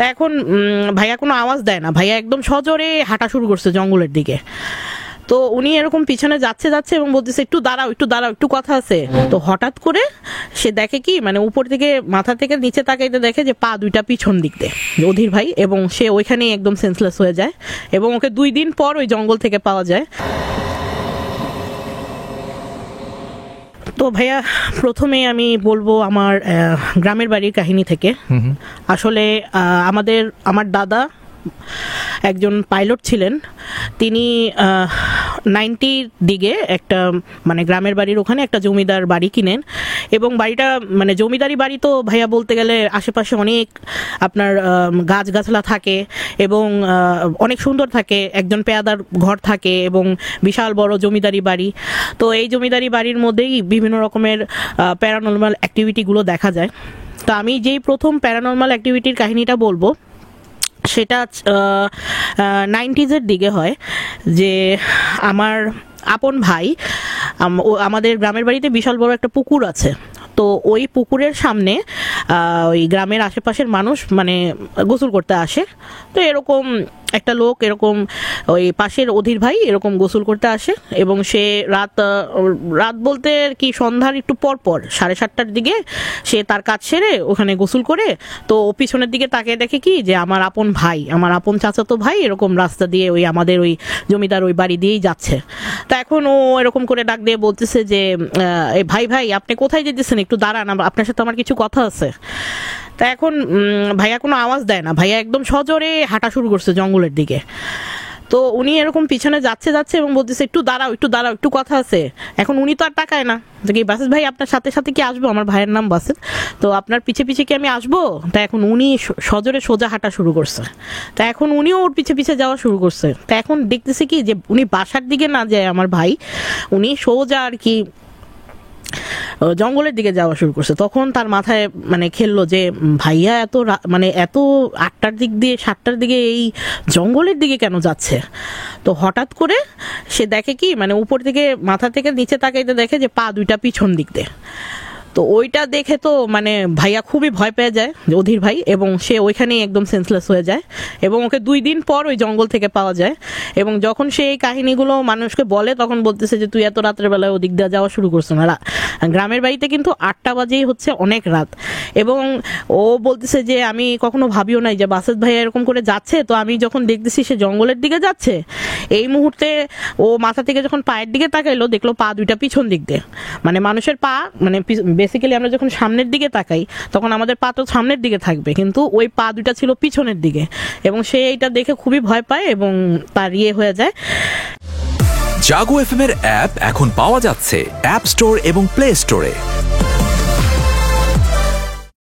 তা এখন ভাইয়া কোনো আওয়াজ দেয় না, ভাইয়া একদম সজোরে হাঁটা শুরু করছে জঙ্গলের দিকে। তো উনি এরকম পিছনে যাচ্ছে যাচ্ছে এবং বলতেছে একটু দাঁড়াও একটু দাঁড়াও একটু কথা আছে। তো হঠাৎ করে সে দেখে কি মানে উপর থেকে মাথা থেকে নিচে তাকাইতে দেখে যে পা দুইটা পিছন দিক দিয়ে অধীর ভাই, এবং সে ওইখানেই একদম সেন্সলেস হয়ে যায় এবং ওকে 2 দিন পর ওই জঙ্গল থেকে পাওয়া যায়। তো ভাইয়া প্রথমে আমি বলবো আমার গ্রামের বাড়ির কাহিনী থেকে। আসলে আমার দাদা একজন পাইলট ছিলেন। তিনি 90-র দিকে একটা মানে গ্রামের বাড়ির ওখানে একটা জমিদার বাড়ি কিনেন, এবং বাড়িটা মানে জমিদারি বাড়ি তো ভাইয়া বলতে গেলে আশেপাশে অনেক আপনার গাছগাছলা থাকে এবং অনেক সুন্দর থাকে, একজন পেয়াদার ঘর থাকে এবং বিশাল বড় জমিদারি বাড়ি। তো এই জমিদারি বাড়ির মধ্যেই বিভিন্ন রকমের প্যারানর্মাল অ্যাক্টিভিটিগুলো দেখা যায়। তো আমি যেই প্রথম প্যারানর্মাল অ্যাক্টিভিটির কাহিনীটা বলবো সেটা 90s-এর দিকে হয়। যে আমার আপন ভাই, আমাদের গ্রামের বাড়িতে বিশাল বড় একটা পুকুর আছে। তো ওই পুকুরের সামনে ওই গ্রামের আশেপাশের মানুষ মানে গোসল করতে আসে। তো এরকম একটা লোক এরকম ওই পাশের অধীর ভাই এরকম গোসল করতে আসে, এবং সে রাত বলতে কি সন্ধ্যার একটু পর 7:30টার দিকে সে তার কাজ সেরে ওখানে গোসল করে তো পিছনের দিকে তাকিয়ে দেখে কি যে আমার আপন ভাই, আমার আপন চাচাতো ভাই এরকম রাস্তা দিয়ে ওই আমাদের ওই জমিদার ওই বাড়ি দিয়েই যাচ্ছে। তা এখন ও এরকম করে ডাক দিয়ে বলতেছে যে ভাই ভাই আপনি কোথায় যেতেছেন, একটু দাঁড়ান, আপনার সাথে আমার কিছু কথা আছে। তা এখন ভাইয়া কোনো আওয়াজ দেয় না, ভাইয়া একদম সজোরে হাঁটা শুরু করছে জঙ্গলের দিকে। তো উনি এরকম পিছনে যাচ্ছে যাচ্ছে এবং বলতেছে একটু দাঁড়াও একটু দাঁড়াও একটু কথা আছে। এখন উনি তো আর তাকায় না যে কি বাসেত ভাই আপনার সাথে সাথে কি আসবো, আমার ভাইয়ের নাম বাসেত, তো আপনার পিছে পিছে কি আমি আসবো। তা এখন উনি সজোরে সোজা হাঁটা শুরু করছে। তা এখন উনিও ওর পিছে পিছে যাওয়া শুরু করছে। তা এখন দেখতেছে কি যে উনি বাসার দিকে না যায় আমার ভাই, উনি সোজা আর কি জঙ্গলের দিকে যাওয়া শুরু করছে। তখন তার মাথায় মানে খেললো যে ভাইয়া মানে এত 8টার দিক দিয়ে 7টার দিকে এই জঙ্গলের দিকে কেন যাচ্ছে। তো হঠাৎ করে সে দেখে কি মানে উপর থেকে মাথা থেকে নিচে তাকাইতে দেখে যে পা দুইটা পিছন দিক দিয়ে। তো ওইটা দেখে তো মানে ভাইয়া খুবই ভয় পেয়ে যায় অধীর ভাই, এবং সে ওইখানেই একদম সেন্সলেস হয়ে যায় এবং ওকে 2 দিন পর ওই জঙ্গল থেকে পাওয়া যায়। এবং যখন সে এই কাহিনীগুলো মানুষকে বলে তখন বলতেছে যে তুই এত রাতের বেলায় ওদিক দিয়ে যাওয়া শুরু করছো না। গ্রামের বাড়িতে কিন্তু 8টা বাজেই হচ্ছে অনেক রাত, এবং ও বলতেছে যে আমি কখনো ভাবিও নাই যে বাসেত ভাই এরকম করে যাচ্ছে। তো আমি যখন দেখতেছি সে জঙ্গলের দিকে যাচ্ছে, এই মুহূর্তে ও মাথা থেকে যখন পায়ের দিকে তাকাইলো দেখলো পা দুইটা পিছন দিক দিয়ে। মানে মানুষের পা মানে বেসিক্যালি আমরা যখন সামনের দিকে তাকাই তখন আমাদের পা তো সামনের দিকে থাকবে, কিন্তু ওই পা দুইটা ছিল পিছনের দিকে, এবং সে এইটা দেখে খুবই ভয় পায় এবং তার হয়ে যায়। জাগো এফএম এর অ্যাপ এখন পাওয়া যাচ্ছে অ্যাপ স্টোর এবং প্লে স্টোরে।